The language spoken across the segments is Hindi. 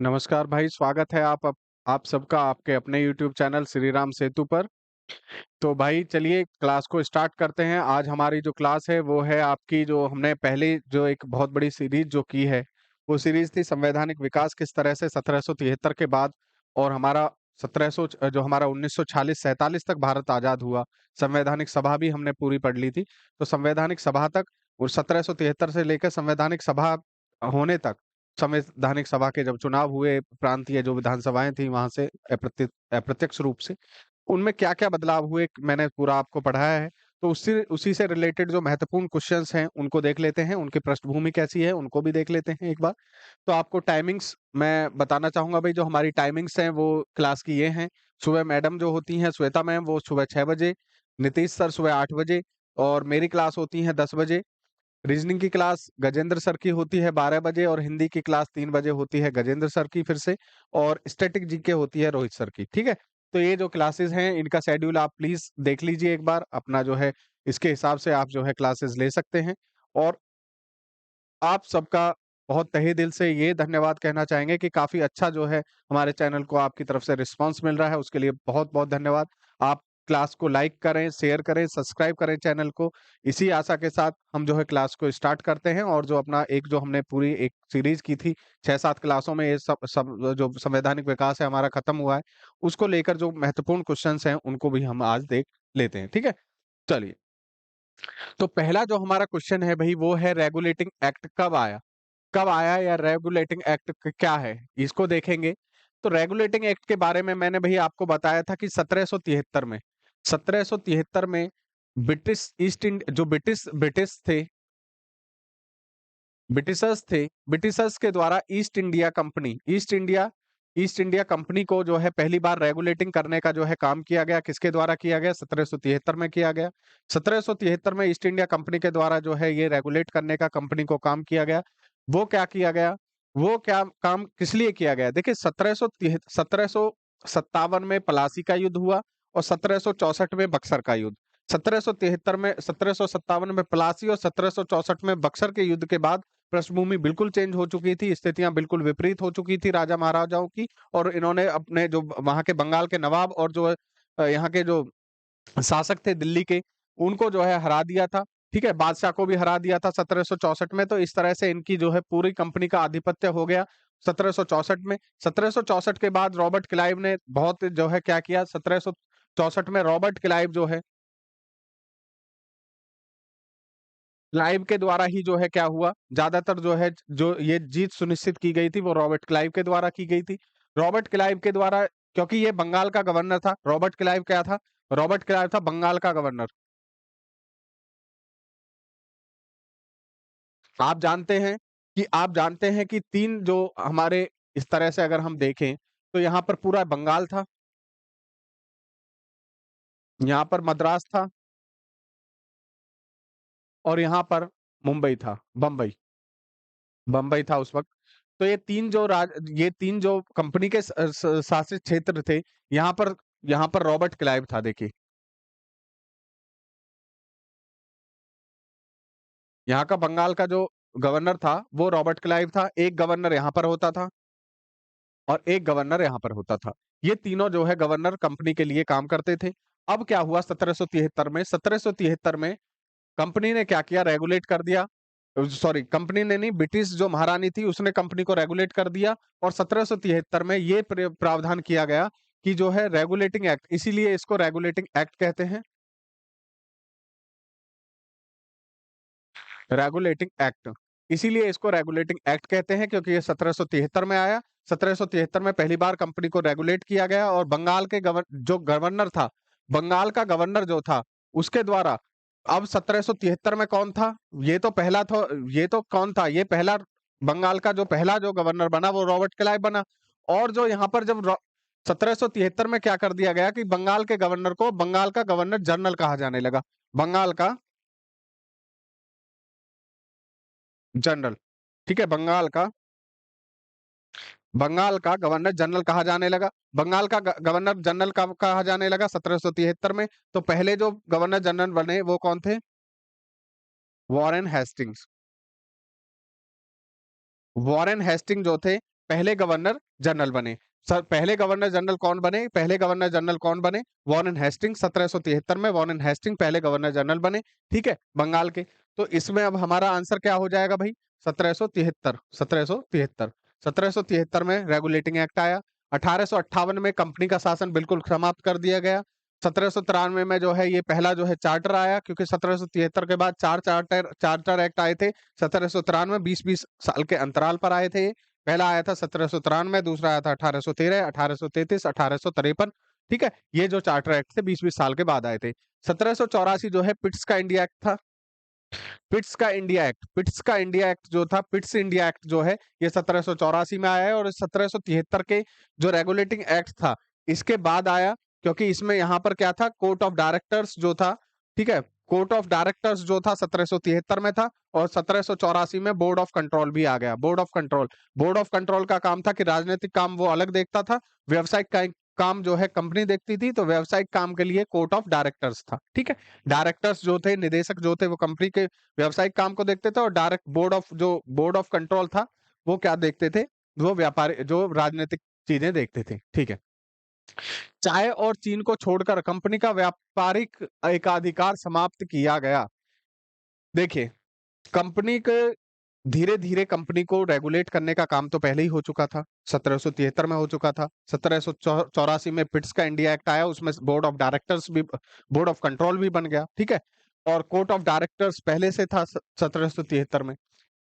नमस्कार भाई, स्वागत है आप सबका आपके अपने YouTube चैनल श्री राम सेतु पर। तो भाई चलिए क्लास को स्टार्ट करते हैं। आज हमारी जो क्लास है वो है आपकी, जो हमने पहले जो एक बहुत बड़ी सीरीज जो की है, वो सीरीज थी संवैधानिक विकास किस तरह से 1773 के बाद और हमारा 1700 जो हमारा 1946-47 तक भारत आजाद हुआ। संवैधानिक सभा भी हमने पूरी पढ़ ली थी। तो संवैधानिक सभा तक और 1773 से लेकर संवैधानिक सभा होने तक, संवैधानिक सभा के जब चुनाव हुए, प्रांतीय जो विधानसभाएं थी वहां से अप्रत्यक्ष रूप से उनमें क्या-क्या बदलाव हुए, मैंने पूरा आपको पढ़ाया है। तो उसी उसी से रिलेटेड जो महत्वपूर्ण क्वेश्चंस हैं, उनको देख लेते हैं, उनकी पृष्ठभूमि कैसी है, उनको भी देख लेते हैं एक बार। तो आपको टाइमिंग्स मैं बताना चाहूँगा भाई, जो हमारी टाइमिंग्स हैं वो क्लास की ये हैं। सुबह मैडम जो होती हैं, श्वेता मैम, वो सुबह 6 बजे, नीतीश सर सुबह 8 बजे और मेरी क्लास होती है 10 बजे। रीजनिंग की क्लास गजेंद्र सर की होती है 12 बजे और हिंदी की क्लास 3 बजे होती है गजेंद्र सर की फिर से, और स्टैटिक जीके होती है रोहित सर की। ठीक है? तो ये जो क्लासेस हैं इनका शेड्यूल आप प्लीज देख लीजिए एक बार अपना, जो है इसके हिसाब से आप जो है क्लासेस ले सकते हैं। और आप सबका बहुत तहे दिल से ये धन्यवाद कहना चाहेंगे कि काफ़ी अच्छा जो है हमारे चैनल को आपकी तरफ से रिस्पॉन्स मिल रहा है, उसके लिए बहुत-बहुत धन्यवाद। आप क्लास को लाइक करें, शेयर करें, सब्सक्राइब करें चैनल को। इसी आशा के साथ हम जो है क्लास को स्टार्ट करते हैं, और जो अपना एक जो हमने पूरी एक सीरीज़ की थी 6-7 क्लासों में, ये सब सब जो संवैधानिक विकास है हमारा खत्म हुआ है, उसको लेकर जो महत्वपूर्ण क्वेश्चन्स हैं उनको भी हम आज देख लेते हैं। ठीक है? चलिए। तो पहला जो हमारा क्वेश्चन है भई, वो है रेगुलेटिंग एक्ट कब आया? कब आया या रेगुलेटिंग एक्ट क्या है, इसको देखेंगे। तो रेगुलेटिंग एक्ट के बारे में मैंने भई आपको बताया था कि 1773 में ब्रिटिश ईस्ट इंड जो ब्रिटिश थे, ब्रिटिशर्स के द्वारा ईस्ट इंडिया कंपनी को जो है पहली बार रेगुलेटिंग करने का जो है काम किया गया। किसके द्वारा किया गया? 1773 में किया गया। 1773 में ईस्ट इंडिया कंपनी के द्वारा जो है ये रेगुलेट करने का कंपनी को काम किया गया। वो क्या किया गया? वो क्या काम किस लिए किया गया? देखिए 1757 में प्लासी का युद्ध हुआ और 1764 में बक्सर का युद्ध। 1757 में प्लासी और 1764 में बक्सर के युद्ध के बाद पृष्ठभूमि बिल्कुल चेंज हो चुकी थी, स्थितियां बिल्कुल विपरीत हो चुकी थी राजा महाराजाओं की, और इन्होंने अपने जो वहां के बंगाल के नवाब और जो यहाँ के जो शासक थे दिल्ली के, उनको जो है हरा दिया था। ठीक है? बादशाह को भी हरा दिया था 1764 में। तो इस तरह से इनकी जो है पूरी कंपनी का आधिपत्य हो गया 1764 में। 1764 के बाद रॉबर्ट क्लाइव ने बहुत जो है क्या किया, 1764 में रॉबर्ट क्लाइव जो है, क्लाइव के द्वारा ही जो है क्या हुआ, ज्यादातर जो है जो ये जीत सुनिश्चित की गई थी वो रॉबर्ट क्लाइव के द्वारा की गई थी। रॉबर्ट क्लाइव के द्वारा, क्योंकि ये बंगाल का गवर्नर था। रॉबर्ट क्लाइव क्या था? रॉबर्ट क्लाइव था बंगाल का गवर्नर। आप जानते हैं कि तीन जो हमारे, इस तरह से अगर हम देखें तो यहाँ पर पूरा बंगाल था, यहाँ पर मद्रास था और यहाँ पर मुंबई था, बम्बई बम्बई था उस वक्त। तो ये तीन जो कंपनी के शासित क्षेत्र थे, यहाँ पर रॉबर्ट क्लाइव था। देखिए, यहाँ का बंगाल का जो गवर्नर था वो रॉबर्ट क्लाइव था। एक गवर्नर यहाँ पर होता था और एक गवर्नर यहाँ पर होता था। ये तीनों जो है गवर्नर कंपनी के लिए काम करते थे। अब क्या हुआ 1773 में कंपनी ने क्या किया? रेगुलेट कर दिया। सॉरी, कंपनी ने नहीं, ब्रिटिश जो महारानी थी उसने कंपनी को रेगुलेट कर दिया। और 1773 में ये प्रावधान किया गया कि जो है रेगुलेटिंग एक्ट, इसीलिए इसको रेगुलेटिंग एक्ट कहते हैं। रेगुलेटिंग एक्ट, इसीलिए इसको रेगुलेटिंग एक्ट कहते हैं, क्योंकि ये 1773 में आया। 1773 में पहली बार कंपनी को रेगुलेट किया गया और बंगाल के जो गवर्नर था, बंगाल का गवर्नर जो था, उसके द्वारा। अब 1773 में कौन था? ये तो पहला था। ये तो कौन था? ये पहला बंगाल का जो पहला जो गवर्नर बना वो रॉबर्ट क्लाइव बना। और जो यहाँ पर जब 1773 में क्या कर दिया गया कि बंगाल के गवर्नर को बंगाल का गवर्नर जनरल कहा जाने लगा। बंगाल का जनरल। ठीक है? बंगाल का गवर्नर जनरल कहा जाने लगा। बंगाल का गवर्नर जनरल कब कहा जाने लगा? 1773 में। तो पहले जो गवर्नर जनरल बने वो कौन थे? Warren Hastings. वॉरेन हेस्टिंग जो थे, पहले गवर्नर जनरल बने। सर पहले गवर्नर जनरल कौन बने? पहले गवर्नर जनरल कौन बने? वॉरेन हेस्टिंग 1773 में वॉरेन हेस्टिंग पहले गवर्नर जनरल बने, ठीक है, बंगाल के। तो इसमें अब हमारा आंसर क्या हो जाएगा भाई? 1773। 1773। 1773 में रेगुलेटिंग एक्ट आया। 1858 में कंपनी का शासन बिल्कुल समाप्त कर दिया गया। 1793 में जो है ये पहला जो है चार्टर आया, क्योंकि 1773 के बाद चार चार्टर चार्टर एक्ट आए थे। 1793 20-20 साल के अंतराल पर आए थे। पहला आया था 1793, दूसरा आया था 1813, 1833, 1853, ठीक है। ये जो चार्टर एक्ट थे 20-20 साल के बाद आए थे। 1784 जो है पिट्स का इंडिया एक्ट था। पिट्स का इंडिया एक्ट, पिट्स का इंडिया एक्ट जो था, पिट्स इंडिया एक्ट जो है, ये 1784 में आया है। और 1773 के जो रेगुलेटिंग एक्ट था इसके बाद आया, क्योंकि इसमें यहाँ पर क्या था, कोर्ट ऑफ डायरेक्टर्स जो था, ठीक है, कोर्ट ऑफ डायरेक्टर्स जो था 1773 में था। और 1784 में बोर्ड ऑफ कंट्रोल भी आ गया। Board of control, board of control का काम था कि राजनीतिक काम वो अलग देखता था, व्यवसायिक काम जो है कंपनी देखती थी। तो व्यवसायिक काम के लिए कोर्ट ऑफ डायरेक्टर्स था, ठीक है। डायरेक्टर्स जो थे, निदेशक जो थे, वो कंपनी के व्यवसायिक काम को देखते थे। और डायरेक्ट बोर्ड ऑफ कंट्रोल था, वो क्या देखते थे? वो व्यापारी जो राजनीतिक चीजें देखते थे, ठीक है। चाय और चीन को छोड़कर कंपनी का व्यापारिक एकाधिकार समाप्त किया गया। देखिए, कंपनी के धीरे धीरे कंपनी को रेगुलेट करने का काम तो पहले ही हो चुका था, 1773 में हो चुका था। 1784 में पिट्स का इंडिया एक्ट आया, उसमें बोर्ड ऑफ डायरेक्टर्स भी, बोर्ड ऑफ कंट्रोल भी बन गया, ठीक है। और कोर्ट ऑफ डायरेक्टर्स पहले से था 1773 में।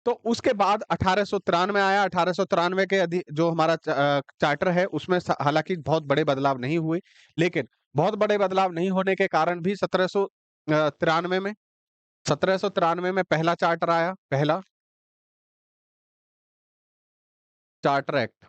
तो उसके बाद 1893 आया। 1893 के जो हमारा चार्टर है उसमें हालांकि बहुत बड़े बदलाव नहीं हुए, लेकिन बहुत बड़े बदलाव नहीं होने के कारण भी 1793 में, 1793 में पहला चार्टर आया, पहला चार्टर एक्ट,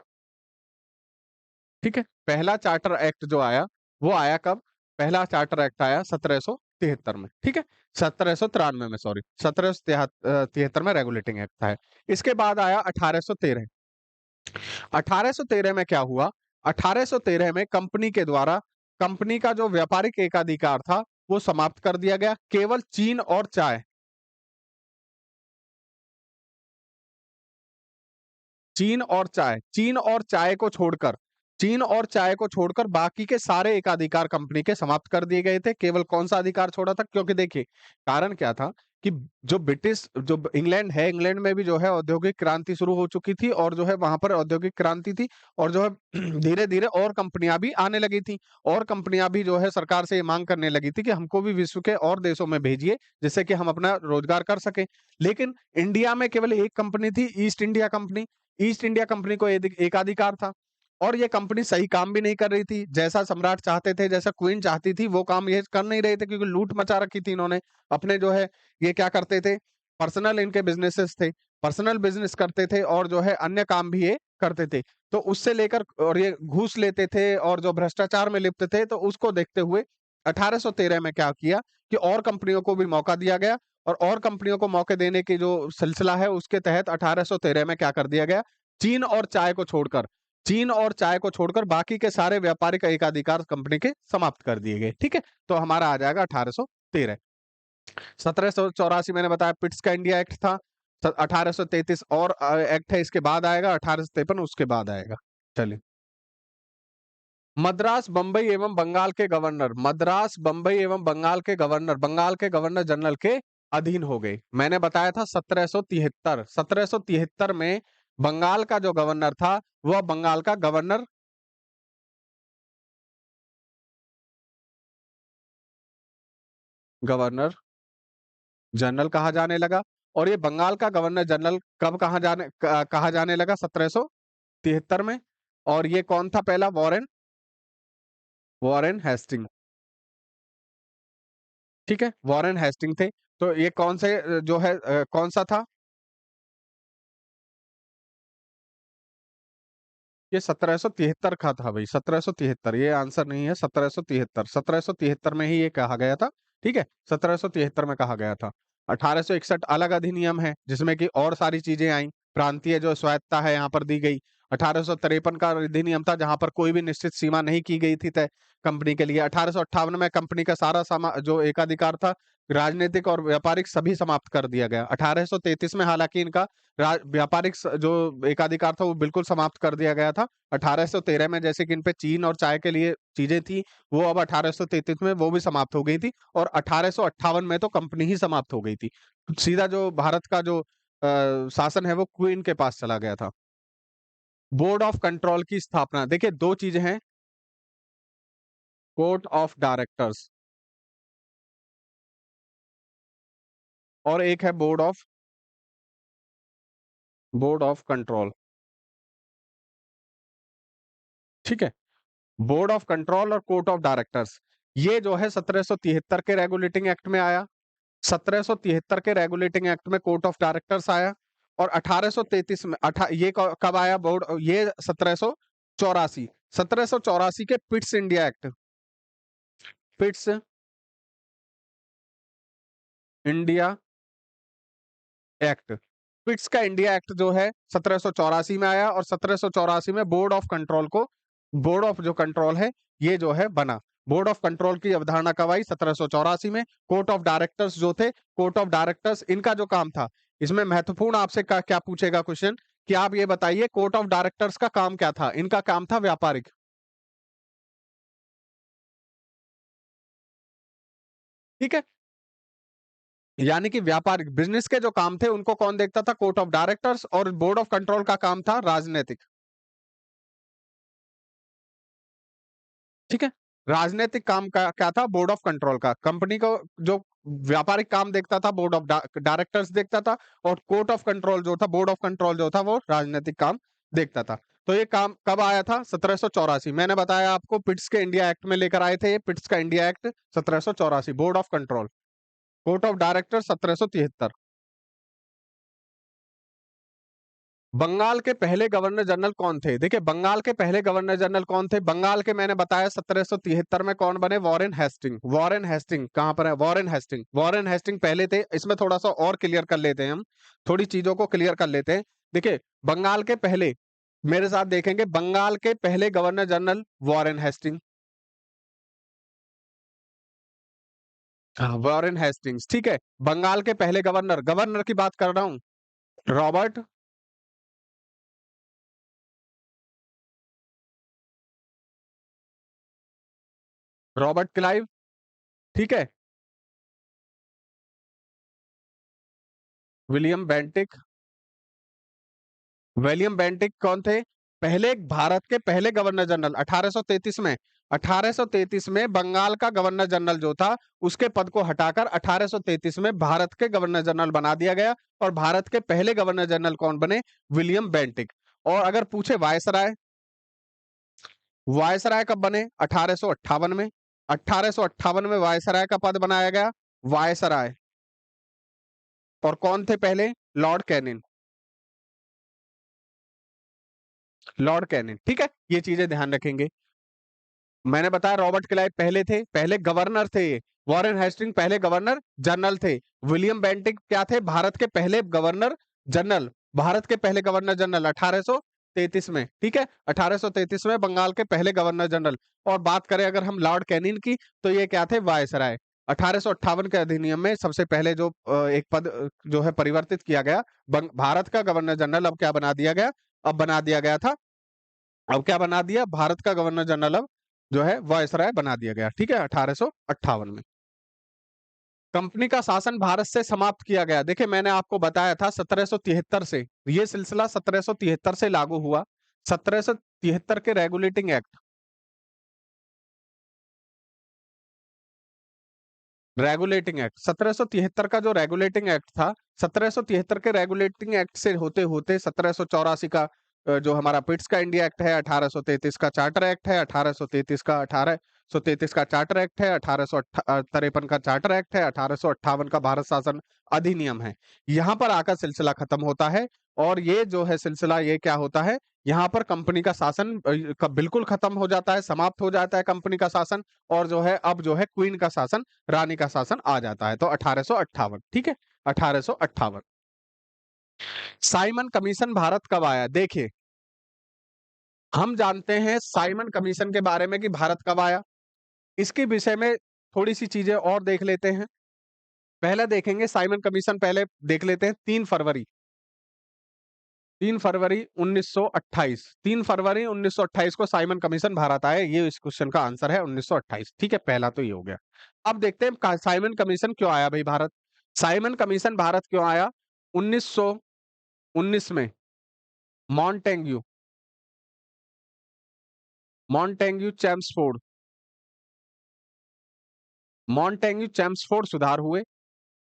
ठीक है। पहला चार्टर एक्ट जो आया वो आया कब? पहला चार्टर एक्ट आया 1773 में, ठीक है। 1793 में, सॉरी, 1773 में रेगुलेटिंग एक्ट था। इसके बाद आया 1813। 1813 में क्या हुआ? 1813 में कंपनी के द्वारा कंपनी का जो व्यापारिक एकाधिकार था वो समाप्त कर दिया गया। केवल चीन और चाय, चीन और चाय, चीन और चाय को छोड़कर, चीन और चाय को छोड़कर बाकी के सारे एकाधिकार कंपनी के समाप्त कर दिए गए थे। केवल कौन सा अधिकार छोड़ा था? क्योंकि देखिए, कारण क्या था कि जो ब्रिटिश, जो इंग्लैंड है, इंग्लैंड में भी जो है औद्योगिक क्रांति शुरू हो चुकी थी। और जो है वहां पर औद्योगिक क्रांति थी, और जो है धीरे धीरे और कंपनियां भी आने लगी थी। और कंपनियां भी जो है सरकार से ये मांग करने लगी थी कि हमको भी विश्व के और देशों में भेजिए, जिससे कि हम अपना रोजगार कर सके। लेकिन इंडिया में केवल एक कंपनी थी, east India company. East India company को एकाधिकार था। और ये कंपनी सही काम भी नहीं कर रही थी, जैसा सम्राट चाहते थे, जैसा क्वीन चाहती थी, वो काम ये कर नहीं रहे थे, क्योंकि लूट मचा रखी थी इन्होंने। अपने जो है ये क्या करते थे, पर्सनल इनके बिजनेसेस थे, पर्सनल बिजनेस करते थे, और जो है अन्य काम भी ये करते थे। तो उससे लेकर, और ये घूस लेते थे और जो भ्रष्टाचार में लिप्त थे, तो उसको देखते हुए 1813 में क्या किया कि और कंपनियों को भी मौका दिया गया। और कंपनियों को मौके देने की जो सिलसिला है उसके तहत 1813 में क्या कर दिया गया, चीन और चाय को छोड़कर, चीन और चाय को छोड़कर बाकी के सारे व्यापारिक एकाधिकार कंपनी के समाप्त कर दिए गए, ठीक है। तो हमारा आ जाएगा 1813। 1784 मैंने बताया पिट्स का इंडिया एक्ट था। 1833 और एक्ट है, इसके बाद आएगा 1853, उसके बाद आएगा। चलिए, मद्रास, बंबई एवं बंगाल के गवर्नर, मद्रास, बंबई एवं बंगाल के गवर्नर, बंगाल के गवर्नर जनरल के अधीन हो गए। मैंने बताया था 1773। 1773 में बंगाल का जो गवर्नर था वह बंगाल का गवर्नर, गवर्नर जनरल कहा जाने लगा। और ये बंगाल का गवर्नर जनरल कब कहा जाने लगा? 1773 में। और ये कौन था पहला? वॉरेन, वॉरेन हेस्टिंग, ठीक है, वॉरेन हेस्टिंग थे। तो ये कौन से जो है कौन सा था? ये 1773 का था भाई, 1773, ये आंसर नहीं है। 1773, 1773 में ही ये कहा गया था, ठीक है, 1773 में कहा गया था। 1861 अलग अधिनियम है, जिसमें कि और सारी चीजें आई, प्रांतीय जो स्वायत्ता है यहाँ पर दी गई। 1853 का अधिनियम था, जहां पर कोई भी निश्चित सीमा नहीं की गई थी तय कंपनी के लिए। 1858 में कंपनी का सारा जो एकाधिकार था राजनीतिक और व्यापारिक सभी समाप्त कर दिया गया। 1833 में हालांकि इनका व्यापारिक जो एकाधिकार था वो बिल्कुल समाप्त कर दिया गया था। 1813 में जैसे कि इन पे चीन और चाय के लिए चीजें थी, वो अब 1833 में वो भी समाप्त हो गई थी, और 1858 में तो कंपनी ही समाप्त हो गई थी। सीधा जो भारत का जो शासन है वो क्वीन के पास चला गया था। बोर्ड ऑफ कंट्रोल की स्थापना, देखिए दो चीजें हैं, कोर्ट ऑफ डायरेक्टर्स और एक है बोर्ड ऑफ कंट्रोल। ठीक है, बोर्ड ऑफ कंट्रोल और कोर्ट ऑफ डायरेक्टर्स, ये जो है 1773 के रेगुलेटिंग एक्ट में आया। 1773 के रेगुलेटिंग एक्ट में कोर्ट ऑफ डायरेक्टर्स आया, और 1833 में ये कब आया बोर्ड, ये 1784, 1784 के Pitt's India Act, Pitt's India Act, Pitt's का इंडिया एक्ट जो है 1784 में आया, और 1784 में बोर्ड ऑफ कंट्रोल को, बोर्ड ऑफ जो कंट्रोल है ये जो है बना। बोर्ड ऑफ कंट्रोल की अवधारणा कब आई? 1784 में। कोर्ट ऑफ डायरेक्टर्स जो थे, कोर्ट ऑफ डायरेक्टर्स इनका जो काम था, इसमें महत्वपूर्ण आपसे क्या पूछेगा क्वेश्चन कि आप ये बताइए कोर्ट ऑफ डायरेक्टर्स का काम क्या था? इनका काम था व्यापारिक। ठीक है, यानी कि व्यापारिक बिजनेस के जो काम थे उनको कौन देखता था? Court of directors. और बोर्ड ऑफ कंट्रोल का काम था राजनीतिक। ठीक है, राजनीतिक काम का क्या था? बोर्ड ऑफ कंट्रोल का। कंपनी को जो व्यापारिक काम देखता था बोर्ड ऑफ डायरेक्टर्स देखता था, और कोर्ट ऑफ कंट्रोल जो था, बोर्ड ऑफ कंट्रोल जो था वो राजनीतिक काम देखता था। तो ये काम कब आया था? 1784। मैंने बताया आपको पिट्स के इंडिया एक्ट में लेकर आए थे, ये पिट्स का India Act 1784। Board of control, court of director 1773। Bengal के पहले गवर्नर जनरल कौन थे? देखिए बंगाल के पहले गवर्नर जनरल कौन थे? बंगाल के मैंने बताया 1773 में कौन बने? Warren Hasting. वॉरेन हेस्टिंग कहां पर है? वॉरेन हेस्टिंग, वॉरेन हेस्टिंग पहले थे। इसमें थोड़ा सा और क्लियर कर लेते हैं, हम थोड़ी चीजों को क्लियर कर लेते हैं। देखिए बंगाल के पहले, मेरे साथ देखेंगे, बंगाल के पहले governor general Warren Hasting. Warren Hastings, ठीक है। बंगाल के पहले गवर्नर, गवर्नर की बात कर रहा हूं, रॉबर्ट, रॉबर्ट क्लाइव। ठीक है, विलियम बेंटिक। विलियम बेंटिक कौन थे? पहले भारत के पहले गवर्नर जनरल 1833 में। 1833 में बंगाल का गवर्नर जनरल जो था उसके पद को हटाकर 1833 में भारत के गवर्नर जनरल बना दिया गया, और भारत के पहले गवर्नर जनरल कौन बने? William Bentinck. और अगर पूछे वायसराय, वायसराय कब बने? 1858 में। 1858 में वायसराय का पद बनाया गया, वायसराय। और कौन थे पहले? Lord Canning, Lord Canning. ठीक है, ये चीजें ध्यान रखेंगे। मैंने बताया रॉबर्ट क्लाइव पहले थे, पहले गवर्नर थे ये। वॉरेन हेस्टिंग पहले गवर्नर जनरल थे। विलियम बेंटिक क्या थे? भारत के पहले गवर्नर जनरल, भारत के पहले गवर्नर जनरल 1833 में। ठीक है, 1833 में बंगाल के पहले गवर्नर जनरल। और बात करें अगर हम लॉर्ड कैनिन की, तो ये क्या थे? वायसराय। 1858 के अधिनियम में सबसे पहले जो एक पद जो है परिवर्तित किया गया, भारत का गवर्नर जनरल अब क्या बना दिया गया? अब बना दिया गया था, अब क्या बना दिया? भारत का गवर्नर जनरल अब जो है वायसराय बना दिया गया। ठीक है, 1858 में। कंपनी का शासन भारत से समाप्त किया गया, देखिए मैंने आपको बताया था 1773 से, ये सिलसिला 1773 से लागू हुआ। 1773 के रेगुलेटिंग एक्ट, रेगुलेटिंग एक्ट 1773 का जो रेगुलेटिंग एक्ट था, 1773 के रेगुलेटिंग एक्ट से होते होते 1784 का जो हमारा पिट्स का इंडिया एक्ट है, 1833 का चार्टर एक्ट है, 1833 का चार्टर एक्ट है, 1853 का चार्टर एक्ट है, 1858 का भारत शासन अधिनियम है। यहाँ पर आकर सिलसिला खत्म होता है, और ये जो है सिलसिला ये क्या होता है, यहाँ पर कंपनी का शासन बिल्कुल खत्म हो जाता है, समाप्त हो जाता है कंपनी का शासन। और जो है अब जो है क्वीन का शासन, रानी का शासन आ जाता है। तो 1858, ठीक है, 1858। साइमन कमीशन भारत कब आया? देखिए हम जानते हैं साइमन कमीशन के बारे में कि भारत कब आया। इसके विषय में थोड़ी सी चीजें और देख लेते हैं। पहले देखेंगे साइमन कमीशन, पहले देख लेते हैं 3 फरवरी 1928, 3 फरवरी 1928 को साइमन कमीशन भारत आया। ये इस क्वेश्चन का आंसर है 1928। ठीक है, पहला तो ये हो गया। अब देखते हैं साइमन कमीशन क्यों आया भाई भारत। साइमन कमीशन भारत क्यों आया? 1919 में Montagu Montagu Chelmsford Montagu Chelmsford सुधार हुए।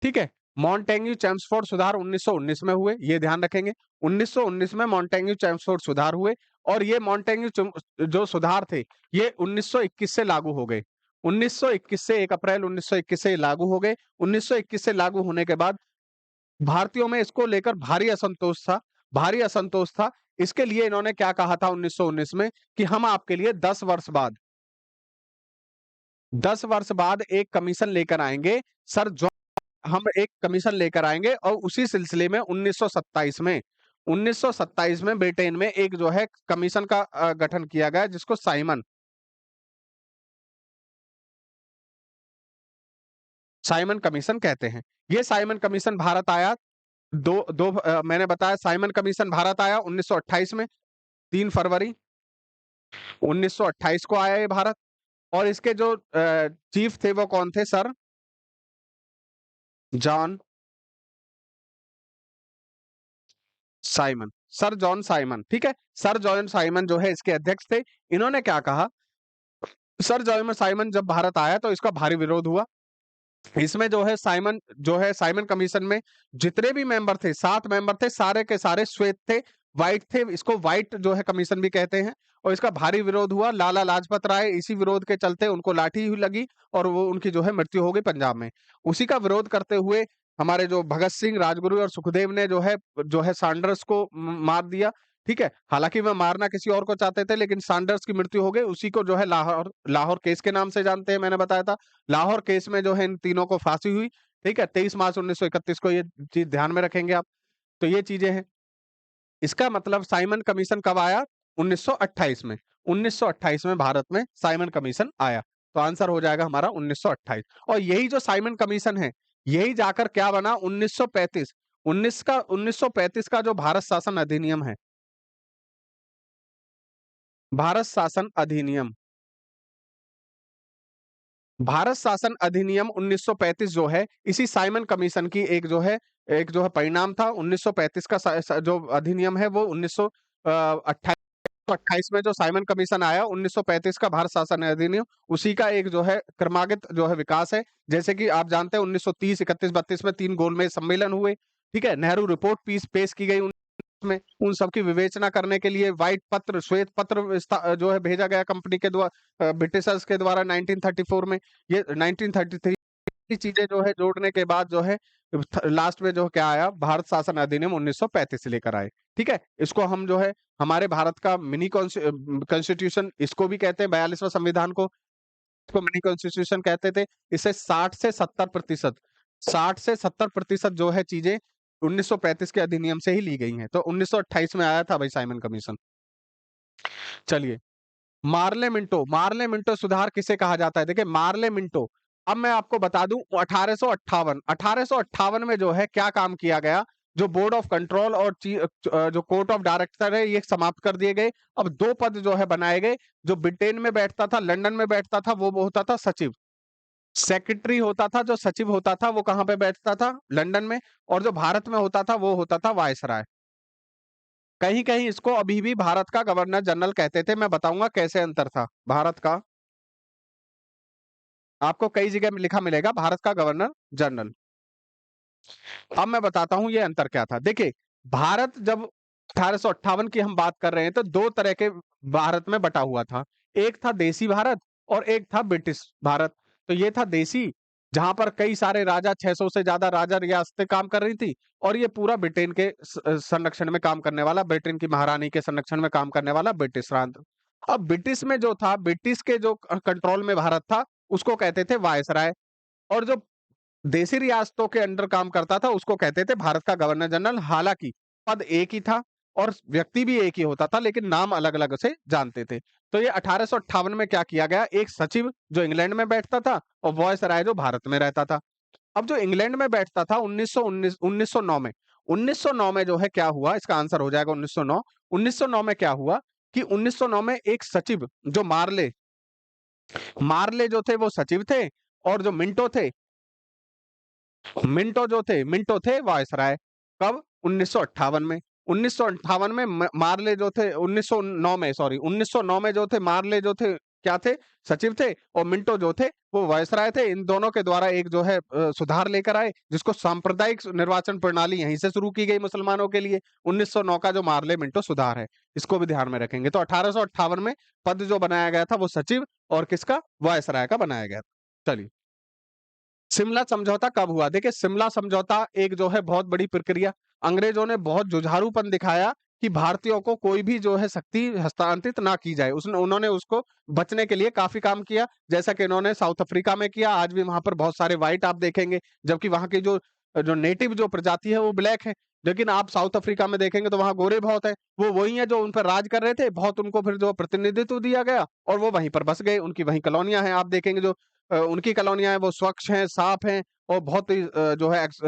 ठीक है, मॉन्टेग्यू चेम्सफोर्ड सुधार 1919 में हुए, ये ध्यान रखेंगे। 1919 में मॉन्टेग्यू चेम्सफोर्ड सुधार हुए और ये मॉन्टेग्यू जो सुधार थे ये 1921 से लागू हो गए। 1921 से 1 अप्रैल 1921 से लागू हो गए। 1921 से लागू होने के बाद भारतीयों में इसको लेकर भारी असंतोष था। इसके लिए इन्होंने क्या कहा था 1919 में कि हम आपके लिए 10 वर्ष बाद एक कमीशन लेकर आएंगे। सर जो हम एक कमीशन लेकर आएंगे और उसी सिलसिले में 1927 में ब्रिटेन में एक जो है कमीशन का गठन किया गया जिसको साइमन कमीशन कहते हैं। ये साइमन कमीशन भारत आया मैंने बताया साइमन कमीशन भारत आया 1928 में, 3 फरवरी 1928 को आया ये भारत। और इसके जो चीफ थे वो कौन थे sir? John Simon, sir John Simon. ठीक है, सर जॉन साइमन जो है इसके अध्यक्ष थे। इन्होंने क्या कहा, सर जॉन साइमन जब भारत आया तो इसका भारी विरोध हुआ। इसमें जो है साइमन कमीशन में जितने भी मेंबर थे, 7 मेंबर थे, सारे के सारे श्वेत थे, व्हाइट थे। इसको व्हाइट जो है कमीशन भी कहते हैं। और इसका भारी विरोध हुआ। लाला लाजपत राय इसी विरोध के चलते उनको लाठी ही लगी और वो उनकी जो है मृत्यु हो गई पंजाब में। उसी का विरोध करते हुए हमारे जो भगत सिंह, राजगुरु और सुखदेव ने जो है सैंडर्स को मार दिया। ठीक है, हालांकि वह मारना किसी और को चाहते थे लेकिन सैंडर्स की मृत्यु हो गई। उसी को जो है लाहौर लाहौर केस के नाम से जानते हैं, मैंने बताया था। लाहौर केस में जो है इन तीनों को फांसी हुई। ठीक है, 23 मार्च 1931 को, ये चीज ध्यान में रखेंगे आप। तो ये चीजें हैं। इसका मतलब साइमन कमीशन कब आया? 1928 में। 1928 में भारत में साइमन कमीशन आया। तो आंसर हो जाएगा हमारा 1928। और यही जो साइमन कमीशन है यही जाकर क्या बना? 1935 का जो भारत शासन अधिनियम भारत शासन अधिनियम 1935 जो है इसी साइमन कमीशन की एक जो है परिणाम था। 1935 का जो अधिनियम है वो 1928 में जो साइमन कमीशन आया 1935 का भारत शासन अधिनियम, उसी का एक जो है क्रमागत जो है विकास है। जैसे कि आप जानते हैं 1930, 31, 32 में 3 गोलमेज सम्मेलन हुए। ठीक है, नेहरू रिपोर्ट पेश की गई में। उन सब की विवेचना करने के लिए व्हाइट पत्र, श्वेत पत्र जो है भेजा गया कंपनी के द्वारा, ब्रिटिशर्स के द्वारा 1934 में। ये 1933 की चीजें जो है जोड़ने के बाद जो है लास्ट में जो क्या आया, भारत शासन अधिनियम 1935 से लेकर आए। ठीक है, इसको हम जो है हमारे भारत का मिनी कॉन्स्टिट्यूशन इसको भी कहते हैं, 42वां संविधान को इसको मिनी कॉन्स्टिट्यूशन कहते थे। इसे 60 से 70% जो है चीजें 1935 के अधिनियम से ही ली गई हैं। तो 1928 में आया था भाई साइमन कमीशन। चलिए, मार्ले मिंटो सुधार किसे कहा जाता है? देखिए मार्ले मिंटो, अब मैं आपको बता दूं 1858 में जो है क्या काम किया गया, जो बोर्ड ऑफ कंट्रोल और जो कोर्ट ऑफ डायरेक्टर है ये समाप्त कर दिए गए। अब 2 पद जो है बनाए गए। जो ब्रिटेन में बैठता था, लंदन में बैठता था, वो होता था सचिव। सेक्रेटरी होता था, जो सचिव होता था वो कहाँ पे बैठता था? लंदन में। और जो भारत में होता था वो होता था वायसराय। कहीं-कहीं इसको अभी भी भारत का गवर्नर जनरल कहते थे। मैं बताऊंगा कैसे अंतर था भारत का। आपको कई जगह में लिखा मिलेगा भारत का गवर्नर जनरल। अब मैं बताता हूं ये अंतर क्या था। देखिए, भारत जब 1858 की हम बात कर रहे हैं तो 2 तरह के भारत में बटा हुआ था। एक था देसी भारत और एक था ब्रिटिश भारत। तो ये था देसी, जहां पर कई सारे राजा, 600 से ज्यादा राजा रियासतें काम कर रही थी। और ये पूरा ब्रिटेन के संरक्षण में काम करने वाला, ब्रिटेन की महारानी के संरक्षण में काम करने वाला ब्रिटिश राज। अब ब्रिटिश में जो था, ब्रिटिश के जो कंट्रोल में भारत था उसको कहते थे वायसराय। और जो देशी रियासतों के अंडर काम करता था उसको कहते थे भारत का गवर्नर जनरल। हालांकि पद एक ही था और व्यक्ति भी एक ही होता था लेकिन नाम अलग-अलग से जानते थे। तो ये 1858 में क्या किया गया, एक सचिव जो इंग्लैंड में बैठता था और वायसराय जो भारत में रहता था। अब जो इंग्लैंड में बैठता था 1909 में, 1909 में जो है क्या हुआ, इसका आंसर हो जाएगा 1909। 1909 में क्या हुआ कि 1909 में एक सचिव जो मार्ले मार्ले जो थे वो सचिव थे, और जो मिंटो थे वायसराय। कब? 1958 में। 1958 में मार्ले जो थे, 1909 में, सॉरी 1909 में जो थे मार्ले जो थे क्या थे? सचिव थे, और मिंटो जो थे वो वायसराय थे। इन दोनों के द्वारा एक जो है सुधार लेकर आए, जिसको सांप्रदायिक निर्वाचन प्रणाली यहीं से शुरू की गई मुसलमानों के लिए। 1909 का जो मार्ले मिंटो सुधार है, इसको भी ध्यान में रखेंगे। तो 1858 में पद जो बनाया गया था वो सचिव और किसका? वायसराय का बनाया गया था। चलिए, शिमला समझौता कब हुआ? देखिए, शिमला समझौता एक जो है बहुत बड़ी प्रक्रिया, अंग्रेजों ने बहुत जुझारूपन दिखाया कि भारतीयों को कोई भी जो है शक्ति हस्तांतरित ना की जाए। उसने उन्होंने उसको बचने के लिए काफी काम किया, जैसा कि इन्होंने साउथ अफ्रीका में किया। आज भी वहां पर बहुत सारे व्हाइट आप देखेंगे, जबकि वहां की जो जो नेटिव जो प्रजाति है वो ब्लैक है। लेकिन आप साउथ अफ्रीका में देखेंगे तो वहां गोरे बहुत है। वो वही है जो उन पर राज कर रहे थे, बहुत उनको फिर जो प्रतिनिधित्व दिया गया और वो वहीं पर बस गए। उनकी वहीं कॉलोनियां हैं, आप देखेंगे जो उनकी कॉलोनियां हैं वो स्वच्छ हैं, साफ हैं, और बहुत ही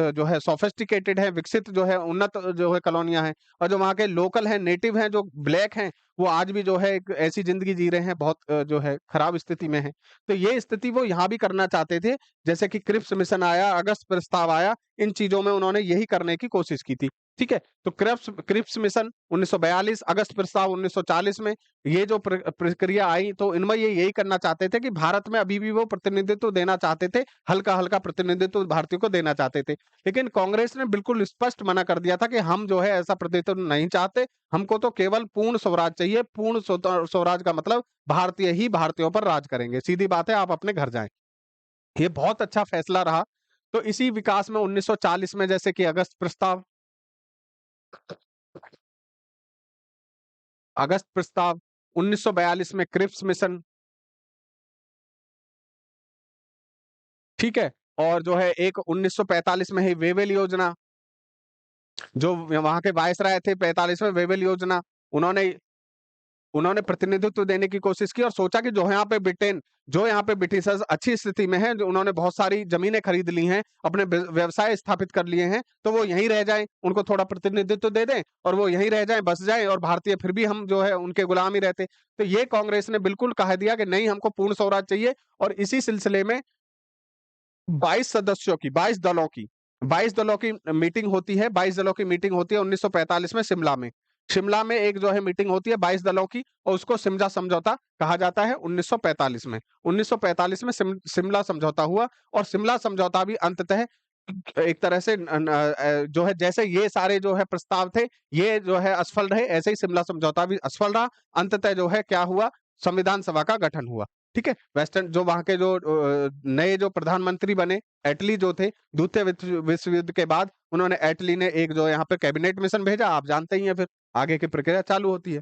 जो है सोफिस्टिकेटेड है, विकसित जो है, उन्नत जो है कॉलोनियां हैं। और जो वहाँ के लोकल हैं, नेटिव हैं, जो ब्लैक हैं, वो आज भी जो है एक ऐसी जिंदगी जी रहे हैं, बहुत जो है खराब स्थिति में है। तो ये स्थिति वो यहाँ भी करना चाहते थे। जैसे कि क्रिप्स मिशन आया, अगस्त प्रस्ताव आया, इन चीजों में उन्होंने यही करने की कोशिश की थी। ठीक है, तो क्रिप्स क्रिप्स मिशन 1942, अगस्त प्रस्ताव 1940 में ये जो प्रक्रिया आई, तो इनमें ये यही करना चाहते थे कि भारत में अभी भी वो प्रतिनिधित्व देना चाहते थे, हल्का हल्का प्रतिनिधित्व भारतीयों को देना चाहते थे। लेकिन कांग्रेस ने बिल्कुल स्पष्ट मना कर दिया था कि हम जो है ऐसा प्रतिनिधित्व नहीं चाहते, हमको तो केवल पूर्ण स्वराज चाहिए। पूर्ण स्वराज का मतलब भारतीय ही भारतीयों पर राज करेंगे। सीधी बात है, आप अपने घर जाएं। ये बहुत अच्छा फैसला रहा। तो इसी विकास में 1940 में जैसे कि अगस्त प्रस्ताव, 1942 में क्रिप्स मिशन, ठीक है, और जो है एक 1945 में ही वेवेल योजना, जो वहां के वायसराय थे 45 में, वेवेल योजना, उन्होंने उन्होंने प्रतिनिधित्व देने की कोशिश की और सोचा कि जो यहाँ पे ब्रिटिशर्स अच्छी स्थिति में हैं, जो उन्होंने बहुत सारी जमीनें खरीद ली हैं, अपने व्यवसाय स्थापित कर लिए हैं, तो वो यहीं रह जाएं, उनको थोड़ा प्रतिनिधित्व दे दें और वो यहीं रह जाएं, बस जाएं, और भारतीय फिर भी हम जो है उनके गुलाम ही रहते। तो ये कांग्रेस ने बिल्कुल कह दिया कि नहीं, हमको पूर्ण स्वराज चाहिए। और इसी सिलसिले में 22 सदस्यों की, 22 दलों की मीटिंग होती है। 22 दलों की मीटिंग होती है 1945 में शिमला में। शिमला में एक जो है मीटिंग होती है 22 दलों की, और उसको शिमला समझौता कहा जाता है 1945 में। 1945 में शिमला समझौता हुआ, और शिमला समझौता भी अंततः एक तरह से जो है, जैसे ये सारे जो है प्रस्ताव थे, ये जो है असफल रहे, ऐसे ही शिमला समझौता भी असफल रहा। अंततः जो है क्या हुआ? संविधान सभा का गठन हुआ। ठीक है, वेस्टर्न जो वहां के जो नए जो प्रधानमंत्री बने, एटली जो थे, द्वितीय विश्व युद्ध के बाद उन्होंने, एटली ने एक जो यहाँ पे कैबिनेट मिशन भेजा, आप जानते ही हैं, फिर आगे की प्रक्रिया चालू होती है।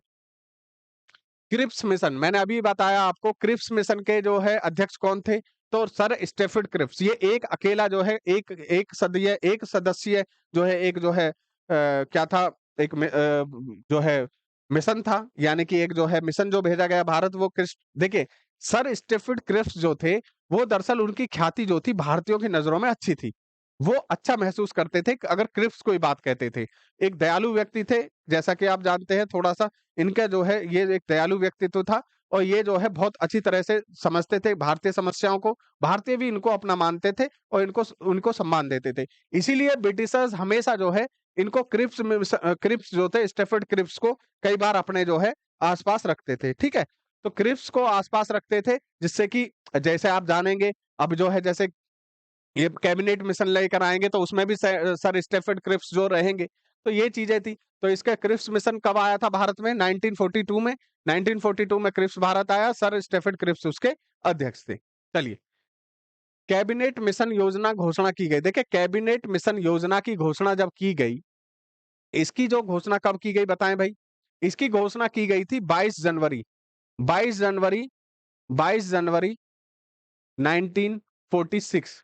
क्रिप्स मिशन, मैंने अभी बताया आपको, क्रिप्स मिशन के जो है अध्यक्ष कौन थे? तो सर स्टेफर्ड क्रिप्स। ये एक अकेला जो है, एक सदस्यीय जो है, एक जो है क्या था, जो है मिशन था, यानी कि एक जो है मिशन जो भेजा गया भारत, वो क्रिप्स। देखिए, सर स्टेफर्ड क्रिप्स जो थे, वो दरअसल उनकी ख्याति जो थी भारतीयों की नजरों में अच्छी थी। वो अच्छा महसूस करते थे कि अगर क्रिप्स कोई बात कहते थे। एक दयालु व्यक्ति थे, जैसा कि आप जानते हैं, थोड़ा सा इनका जो है ये एक दयालु व्यक्तित्व था, और ये जो है बहुत अच्छी तरह से समझते थे भारतीय समस्याओं को। भारतीय भी इनको अपना मानते थे और इनको उनको सम्मान देते थे। इसीलिए ब्रिटिशर्स हमेशा जो है इनको क्रिप्स जो थे, स्टेफर्ड क्रिप्स को कई बार अपने जो है आसपास रखते थे। ठीक है, तो क्रिप्स को आसपास रखते थे, जिससे कि जैसे आप जानेंगे, अब जो है जैसे ये कैबिनेट मिशन लेकर आएंगे तो उसमें भी सर स्टेफर्ड क्रिप्स जो रहेंगे। तो ये चीजें थी। तो इसका क्रिप्स मिशन कब आया था भारत में? 1942 में। 1942 में क्रिप्स भारत आया, सर स्टेफर्ड क्रिप्स उसके अध्यक्ष थे। चलिए, कैबिनेट मिशन योजना घोषणा की गई। देखिए, कैबिनेट मिशन योजना की घोषणा जब की गई, इसकी जो घोषणा कब की गई बताएं भाई? इसकी घोषणा की गई थी 22 जनवरी 22 जनवरी 1946।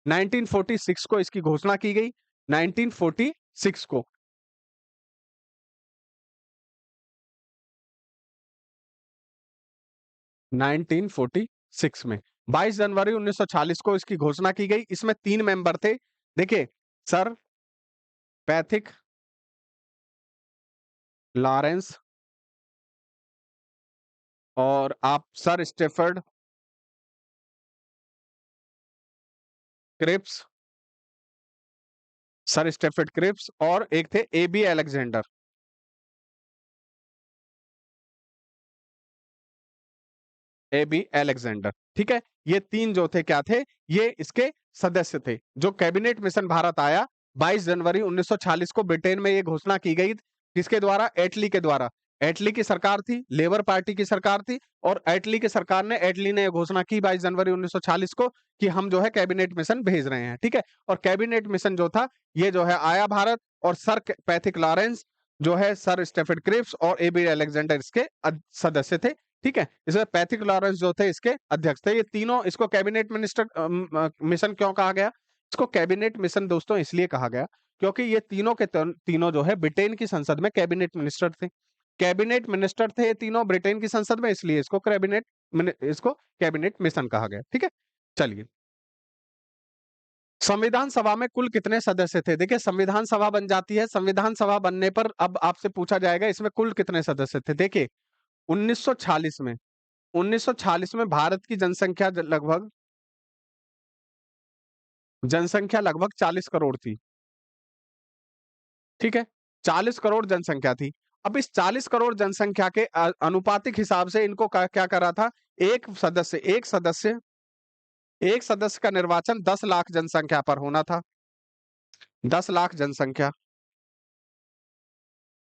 1946 को इसकी घोषणा की गई। 1946 को 1946 में 22 जनवरी 1946 को इसकी घोषणा की गई। इसमें 3 मेंबर थे। देखिए, सर पैथिक लॉरेंस और आप sir Stafford Cripps, sir Stafford Cripps और एक थे एबी अलेक्जेंडर। एबी अलेक्जेंडर, ठीक है। ये 3 जो थे क्या थे, ये इसके सदस्य थे। जो कैबिनेट मिशन भारत आया 22 जनवरी 1946 को ब्रिटेन में ये घोषणा की गई, किसके द्वारा? एटली के द्वारा। एटली की सरकार थी, लेबर पार्टी की सरकार थी, और एटली की सरकार ने, एटली ने घोषणा की 22 जनवरी 1946 को कि हम जो है कैबिनेट मिशन भेज रहे हैं, ठीक है। और कैबिनेट मिशन जो था ये जो है आया भारत, और सर पैथिक लॉरेंस जो है, सर स्टेफर्ड क्रिप्स और एबी अलेक्जेंडर इसके सदस्य थे, ठीक है। इसमें पैथिक लॉरेंस जो थे इसके अध्यक्ष थे। ये तीनों, इसको कैबिनेट मिनिस्टर मिशन क्यों कहा गया? इसको कैबिनेट मिशन दोस्तों इसलिए कहा गया क्योंकि ये तीनों के तीनों जो है ब्रिटेन की संसद में कैबिनेट मिनिस्टर थे। कैबिनेट मिनिस्टर थे ये तीनों ब्रिटेन की संसद में, इसलिए इसको कैबिनेट मिशन कहा गया, ठीक है। चलिए, संविधान सभा में कुल कितने सदस्य थे? देखिए, संविधान सभा बन जाती है, संविधान सभा बनने पर अब आपसे पूछा जाएगा इसमें कुल कितने सदस्य थे। देखिए, 1946 में 1946 में भारत की जनसंख्या लगभग 40 करोड़ थी, ठीक है। 40 करोड़ जनसंख्या थी। अब इस 40 करोड़ जनसंख्या के अनुपातिक हिसाब से इनको क्या करा था? एक सदस्य का निर्वाचन 10 लाख जनसंख्या पर होना था। 10 लाख जनसंख्या,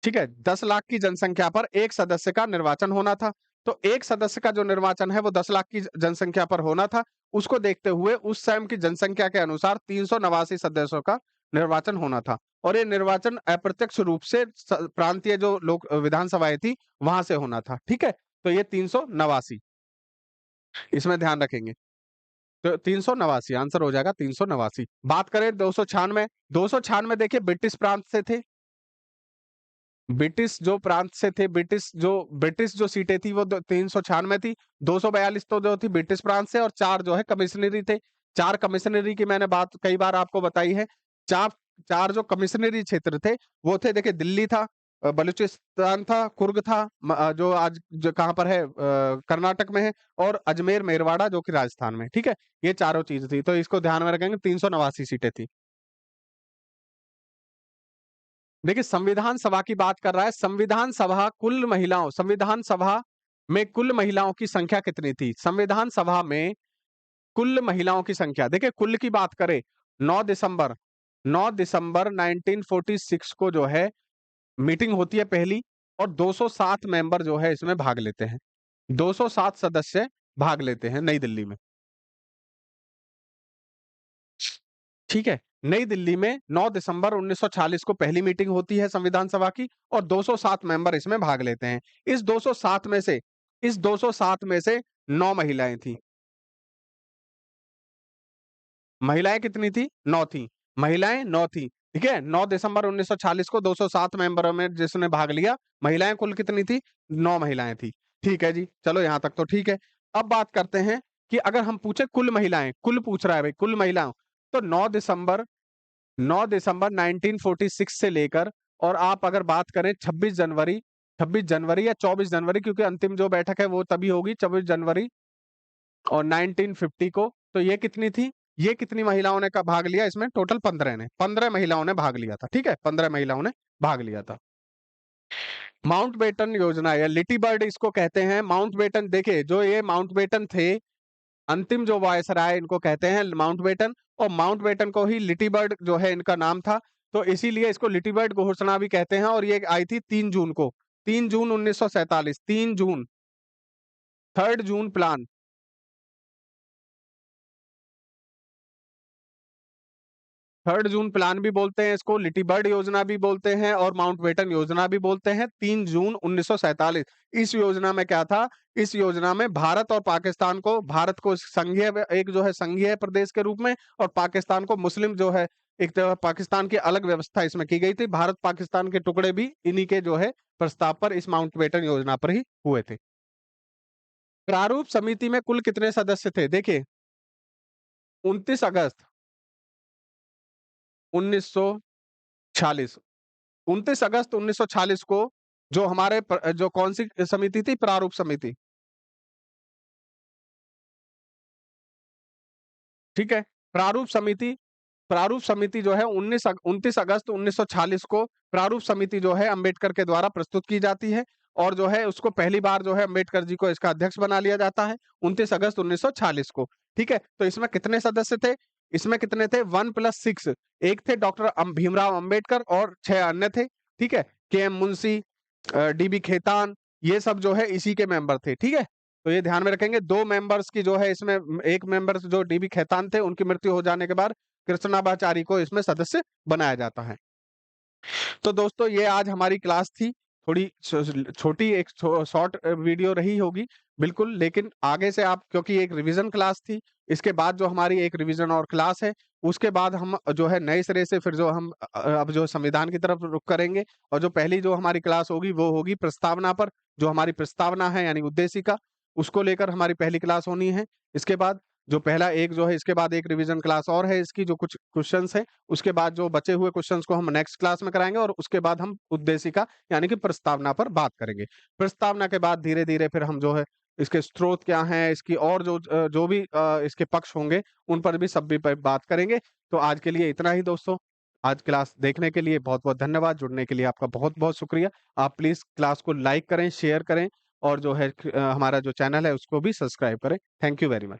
ठीक है। 10 लाख की जनसंख्या पर एक सदस्य का निर्वाचन होना था। तो एक सदस्य का जो निर्वाचन है वो 10 लाख की जनसंख्या पर होना था। उसको देखते हुए उस समय की जनसंख्या के अनुसार 389 सदस्यों का निर्वाचन होना था। और ये निर्वाचन अप्रत्यक्ष रूप से प्रांतीय जो लोक विधानसभाएं थी वहां से होना था, ठीक है। तो ये 389, इसमें ध्यान रखेंगे। तो 389 आंसर हो जाएगा, 389। बात करें 296, 296 देखिए ब्रिटिश प्रांत से थे। ब्रिटिश जो प्रांत से थे, ब्रिटिश जो सीटें थी वो 396 थी। 242 तो जो थी ब्रिटिश प्रांत से, और 4 जो है कमिश्नरी थे। 4 कमिश्नरी की मैंने बात कई बार आपको बताई है। चार चार जो कमिश्नरी क्षेत्र थे वो थे, देखिए, दिल्ली था, बलूचिस्तान था, कुर्ग था, जो आज जो कहाँ पर है, कर्नाटक में है, और अजमेर मेरवाड़ा जो कि राजस्थान में, ठीक है। ये चारों चीज थी, तो इसको ध्यान में रखेंगे। 389 सीटें थी। देखिए, संविधान सभा की बात कर रहा है। संविधान सभा में कुल महिलाओं की संख्या कितनी थी? संविधान सभा में कुल महिलाओं की संख्या, देखिए, कुल की बात करें, 9 दिसंबर 9 दिसंबर 1946 को जो है मीटिंग होती है पहली, और 207 मेंबर जो है इसमें भाग लेते हैं। 207 सदस्य भाग लेते हैं नई दिल्ली में, ठीक है। नई दिल्ली में 9 दिसंबर 1946 को पहली मीटिंग होती है संविधान सभा की, और 207 मेंबर इसमें भाग लेते हैं। इस 207 में से 9 महिलाएं थी। महिलाएं कितनी थी? 9 थी। महिलाएं 9 थी, ठीक है। 9 दिसंबर 1946 को 207 मेंबरों में जिसने भाग लिया, महिलाएं कुल कितनी थी? 9 महिलाएं थी, ठीक है जी। चलो यहां तक तो ठीक है। अब बात करते हैं कि अगर हम पूछे कुल महिलाएं, कुल पूछ रहा है भाई, कुल महिलाओं, तो 9 दिसंबर 1946 से लेकर, और आप अगर बात करें 26 जनवरी या 24 जनवरी, क्योंकि अंतिम जो बैठक है वो तभी होगी 24 जनवरी और 1950 को, तो ये कितनी थी? ये कितनी महिलाओं ने का भाग लिया इसमें? टोटल 15 महिलाओं ने भाग लिया था, ठीक है। 15 महिलाओं ने भाग लिया था। माउंटबेटन योजना या लिटी बर्ड इसको कहते हैं। माउंटबेटन, देखिए, जो ये माउंटबेटन थे, अंतिम जो वायसराय, इनको कहते हैं माउंटबेटन, और माउंटबेटन को ही लिटी बर्ड जो है इनका नाम था, तो इसीलिए इसको लिटी बर्ड घोषणा भी कहते हैं। और ये आई थी 3 जून को, 3 जून 1947, 3 जून, 3rd जून प्लान, 3rd जून प्लान भी बोलते हैं इसको, लिटी बर्ड योजना भी बोलते हैं, और माउंटबेटन योजना भी बोलते हैं। 3 जून 1947, इस योजना में क्या था? इस योजना में भारत को संघीय, एक जो है संघीय प्रदेश के रूप में, और पाकिस्तान को मुस्लिम जो है, एक तरह पाकिस्तान की अलग व्यवस्था इसमें की गई थी। भारत पाकिस्तान के टुकड़े भी इन्हीं के जो है प्रस्ताव पर, इस माउंटबेटन योजना पर ही हुए थे। प्रारूप समिति में कुल कितने सदस्य थे? देखिए 29 अगस्त 1946 29 अगस्त 1946 को जो हमारे जो कौन-सी समिति थी? प्रारूप समिति, ठीक है? प्रारूप समिति प्रारूप समिति जो है 29 अगस्त 1946 को प्रारूप समिति जो है अम्बेडकर के द्वारा प्रस्तुत की जाती है और जो है उसको पहली बार जो है अम्बेडकर जी को इसका अध्यक्ष बना लिया जाता है 29 अगस्त 1946 को, ठीक है? तो इसमें कितने सदस्य थे? इसमें कितने थे? 1 + 6 एक थे डॉक्टर भीमराव अम्बेडकर और 6 अन्य थे, ठीक है? के.एम. मुंशी डीबी खेतान ये सब जो है इसी के मेंबर थे, ठीक है? तो ये ध्यान में रखेंगे 2 मेंबर्स की जो है इसमें एक मेंबर जो डीबी खेतान थे उनकी मृत्यु हो जाने के बाद कृष्णाबाचारी को इसमें सदस्य बनाया जाता है। तो दोस्तों ये आज हमारी क्लास थी। थोड़ी छोटी एक शॉर्ट वीडियो रही होगी, बिल्कुल, लेकिन आगे से आप क्योंकि एक रिवीजन क्लास थी, इसके बाद जो हमारी एक रिवीजन और क्लास है, उसके बाद हम जो है नए सिरे से फिर जो हम अब जो संविधान की तरफ रुख करेंगे और जो पहली जो हमारी क्लास होगी वो होगी प्रस्तावना पर, जो हमारी प्रस्तावना है यानी उद्देशिका, उसको लेकर हमारी पहली क्लास होनी है। इसके बाद जो पहला एक जो है इसके बाद एक रिवीजन क्लास और है इसकी जो कुछ क्वेश्चंस हैं, उसके बाद जो बचे हुए क्वेश्चंस को हम नेक्स्ट क्लास में कराएँगे और उसके बाद हम उद्देशिका यानी कि प्रस्तावना पर बात करेंगे। प्रस्तावना के बाद धीरे-धीरे फिर हम जो है इसके स्रोत क्या हैं, इसकी और जो भी इसके पक्ष होंगे, उन पर भी सब भी पे बात करेंगे। तो आज के लिए इतना ही दोस्तों। आज क्लास देखने के लिए बहुत-बहुत धन्यवाद। जुड़ने के लिए आपका बहुत-बहुत शुक्रिया। आप प्लीज़ क्लास को लाइक करें, शेयर करें और जो है हमारा जो चैनल है उसको भी सब्सक्राइब करें। Thank you very much.